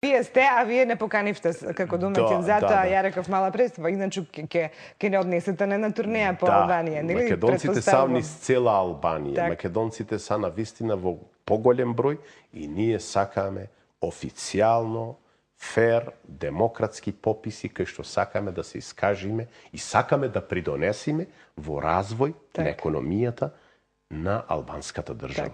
Вие сте, а вие не поканивте како домаќин, затоа ја реков мала представа, иначе ќе не однесете на турнеја по Албанија, нели? Македонците са низ цела Албанија, македонците са на вистина во поголем број и ние сакаме официјално, фер, демократски пописи кај што сакаме да се искажиме и сакаме да придонесиме во развој на економијата на албанската држава.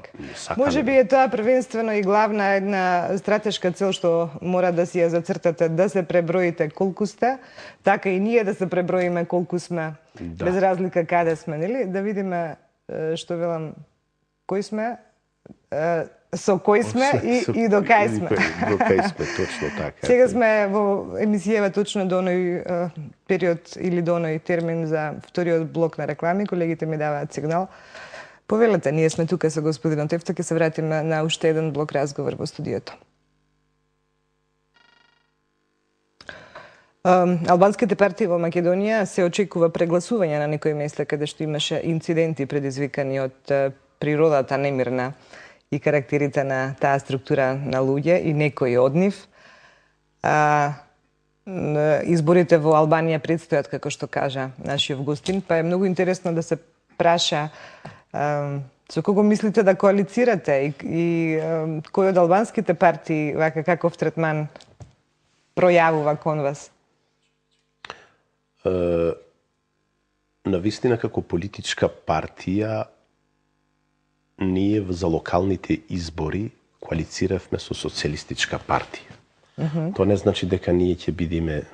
Може би е тоа првенствено и главна една стратешка цел што мора да си ја зацртате, да се преброите колку сте, така и ние да се преброиме колку сме, без разлика каде сме, нели? Да видиме што велам, кој сме, со кој сме и до кај сме. До кај сме, точно така. Сега сме во емисијава точно до оној период или до оној термин за вториот блок на реклами, колегите ми даваат сигнал. Повелете, ние сме тука со господинот Ефта, ќе се вратиме на уште еден блок разговор во студиото. Албанските партии во Македонија се очекува прегласување на некои места каде што имаше инциденти предизвикани од природата немирна и карактерите на таа структура на луѓе и некои од нив. Изборите во Албанија предстојат, како што кажа нашиот гостин, па е многу интересно да се праша со кого мислите да коалицирате и кој од албанските партии вака каков третман пројавува кон вас? На вистина како политичка партија ние за локалните избори коалициравме со социјалистичка партија. Тоа не значи дека ние ќе бидеме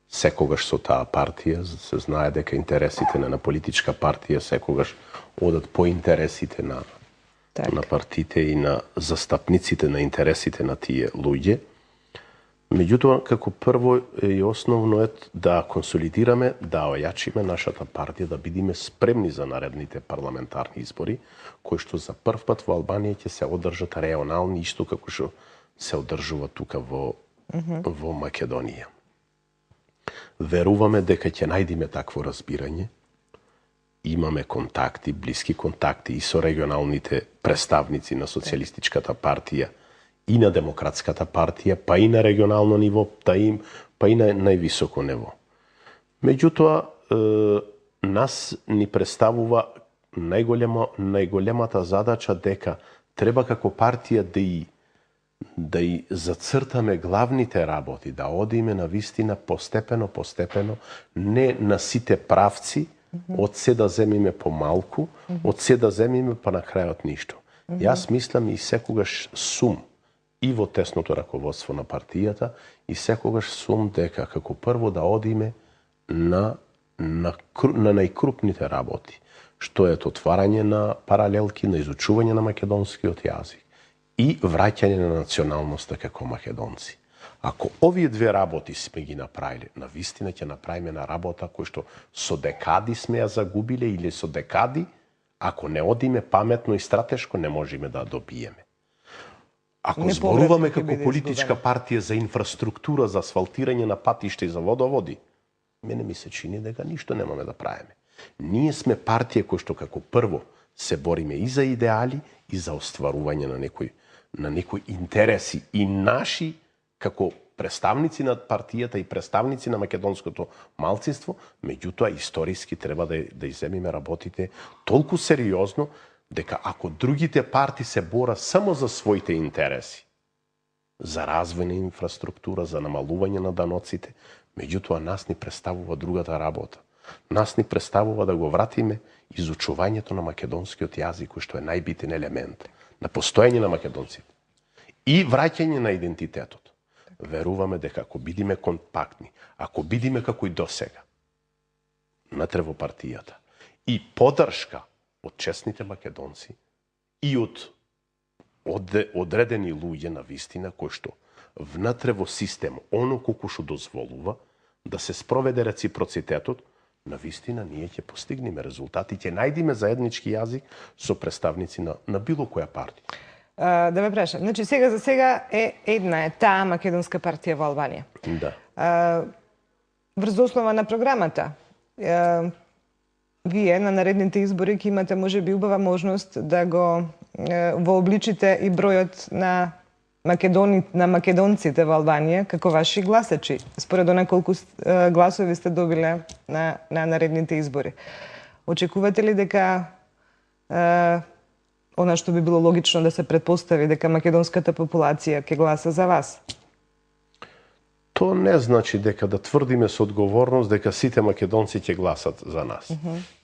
секогаш со таа партија, се знае дека интересите на политичка партија секогаш одат по интересите на партиите и на застапниците на интересите на тие луѓе. Меѓутоа, како прво и основно е да консолидираме, да ојачиме нашата партија, да бидеме спремни за наредните парламентарни избори, кои што за прв пат во Албанија ќе се одржат регионални, исто како што се одржува тука во Македонија. Веруваме дека ќе најдеме такво разбирање. Имаме контакти, блиски контакти и со регионалните представници на социјалистичката партија и на демократската партија, па и на регионално ниво, па и на највисоко ниво. Меѓутоа, нас ни представува најголемата задача дека треба како партија да и зацртаме главните работи, да одиме на вистина постепено, не на сите правци, од се да земиме помалку, од се да земиме па на крајот ништо. Јас мислам и секогаш сум и во тесното раководство на партијата и секогаш сум дека како прво да одиме на најкрупните работи, што е отварање на паралелки, на изучување на македонскиот јазик и враќање на националноста како македонци. Ако овие две работи сме ги направиле, на вистина ќе направиме на работа кој што со декади сме ја загубиле или со декади, ако не одиме паметно и стратешко, не можеме да добиеме. Ако зборуваме како политичка партија за инфраструктура, за асфалтирање на патишта и за водоводи, мене ми се чини дека ништо немаме да правиме. Ние сме партија кој што како прво се бориме и за идеали и за остварување на некои интереси и наши како представници на партијата и представници на македонското малцинство, меѓутоа историски треба да иземиме работите толку сериозно дека ако другите партии се бора само за своите интереси, за развој на инфраструктура, за намалување на даноците, меѓутоа нас ни представува другата работа. Нас ни представува да го вратиме изучувањето на македонскиот јазик, кој што е најбитен елемент на постоење на македонците и враќање на идентитетот. Веруваме дека ако бидиме компактни, ако бидиме како и досега, натре во партијата и поддршка од честните македонци и од одредени луѓе на вистина кои што внатре во систем оно колку што дозволува да се спроведе реципроцитетот, на вистина ние ќе постигнеме резултати, ќе најдеме заеднички јазик со представници на било која партија. Да ме прашам, значи сега за сега една таа македонска партија во Албанија. Да. Врз основа на програмата, вие на наредните избори ќе имате можеби убава можност да го вообличите и бројот на на македонците во Албанија како ваши гласачи, според она колку гласови сте добиле на наредните избори. Очекувате ли дека она што би било логично да се претпостави дека македонската популација ќе гласа за вас? То не значи дека да тврдиме со одговорност дека сите македонци ќе гласат за нас.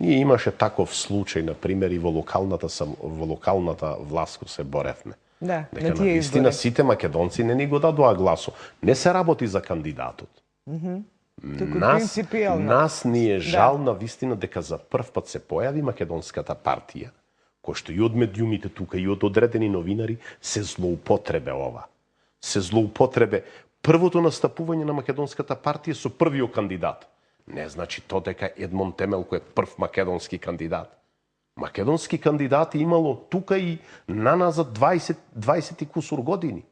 Ние имаше таков случај, на пример, и во локалната власт кој се боревме. Да, дека на тие наистина избори. сите македонци не ни го дадоа гласо. Не се работи за кандидатот. Туку принципијално. Нас ни е жал на вистина дека за прв пат се појави македонската партија, кој што и од медиумите тука и од одредени новинари се злоупотребе ова. Се злоупотребе првото настапување на македонската партија со првиот кандидат. Не значи то дека Едмон Темелко е прв македонски кандидат. Македонски кандидати имало тука и наназад 20 и кусур години.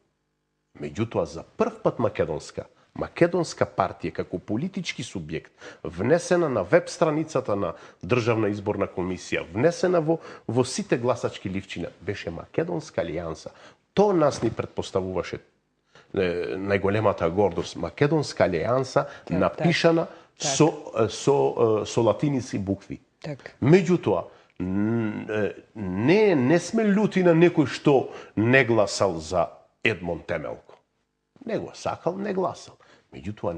Меѓутоа, за прв пат македонска партија како политички субјект, внесена на веб страницата на Државна изборна комисија, внесена во сите гласачки ливчина, беше Македонска алијанса. То нас ни предпоставуваше најголемата гордост. Македонска алијанса напишана со латиници букви. Меѓутоа, не сме љути на некој што не гласал за Едмон Темелко. Не го сакал, не гласал. Меѓутоа,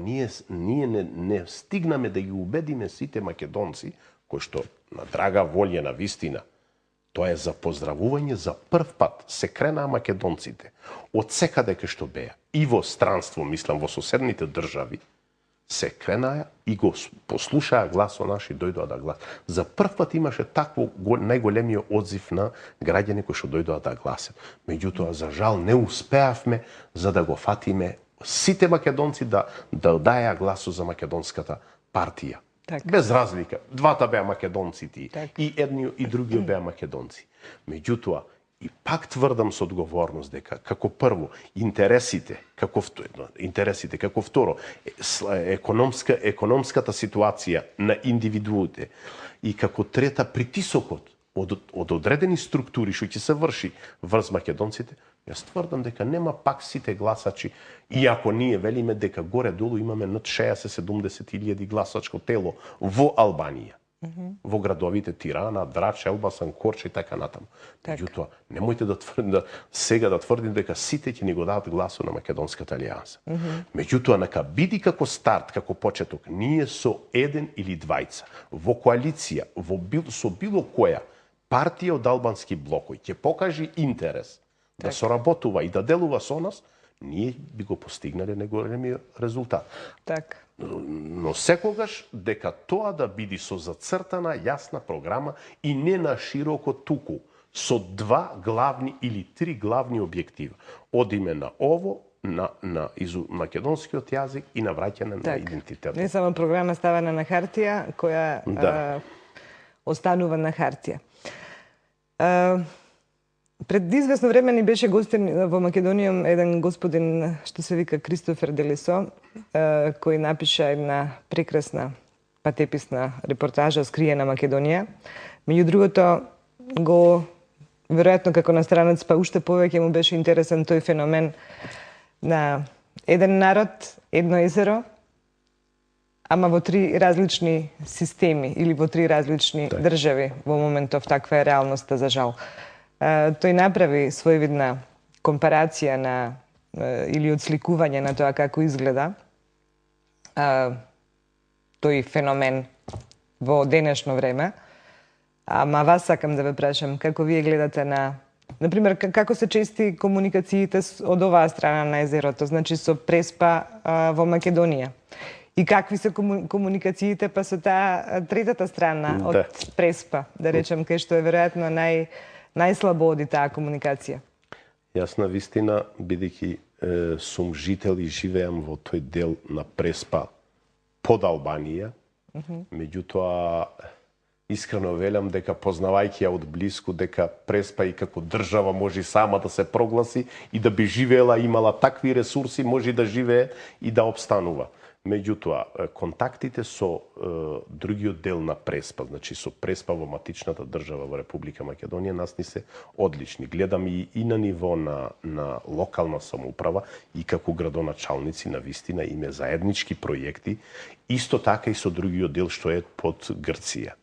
ние не стигнаме да ги убедиме сите македонци, кои што на драга волја на вистина, тоа е за поздравување, за прв пат се кренаа македонците од секаде кај што беа, и во странство, мислам, во соседните држави, се кренаа и го послушаа гласот наш и дојдоа да гласат. За прв пат имаше такво најголемиот одзив на граѓани кои што дојдоа да гласат. Меѓутоа, за жал, не успеавме за да го фатиме сите македонци да даја гласо за македонската партија. Без разлика. Двата беа македонци и едниот и другиот беа македонци. Меѓутоа, и пак тврдам со одговорност дека како прво интересите, како второ економската ситуација на индивидуите и како трета притисокот од одредени структури што ќе се врши врз македонците, јас тврдам дека нема пак сите гласачи, иако ние велиме дека горе-долу имаме над 60-70 илјади гласачко тело во Албанија. Во градовите Тирана, Драч, Елбасан, Корча и така натаму. Меѓутоа, немојте сега да тврдим дека сите ќе ни го дадат гласо на Македонската алијанса. Меѓутоа, нека биди како старт, како почеток, ние со еден или двајца, во коалиција, со било која партија од албански блокови ќе покажи интерес да соработува и да делува со нас, ние би го постигнале најголемиот резултат. Но секогаш дека тоа да биде со зацртана јасна програма и не на широко туку, со два главни или три главни објектива. Одиме на ово, на македонскиот јазик и на враќање на идентитет. Не само програма ставена на хартија, која останува на хартија. Пред известно време ни беше гостин во Македонија еден господин што се вика Кристофер Делисо, кој напиша една прекрасна патеписна репортажа Скриена Македонија. Меѓу другото, веројатно како на странец, па уште повеќе му беше интересен тој феномен на еден народ, едно езеро, ама во три различни системи или во три различни држави. Во моментов таква е реалноста, за жал. Тој направи своевидна компарација или отсликување на тоа како изгледа тој феномен во денешно време. Ама вас сакам да ве прашам, како вие гледате например, како се чести комуникациите од оваа страна на езерото, значи со Преспа во Македонија? И какви се комуникациите па со таа третата страна од Преспа, да речем, кај што е веројатно најслабо оди таа комуникација? Јас на вистина, бидејќи сум жител и живеам во тој дел на Преспа под Албанија, меѓутоа искрено велам дека познавајќи ја од блиску дека Преспа и како држава може сама да се прогласи и да би живеела, имала такви ресурси, може да живее и да обстанува. Меѓутоа, контактите со другиот дел на Преспа, значи со Преспа во матичната држава во Република Македонија, нас ни се одлични. Гледам и на ниво на локална самоуправа и како градоначалници на вистина име заеднички проекти, исто така и со другиот дел што е под Грција.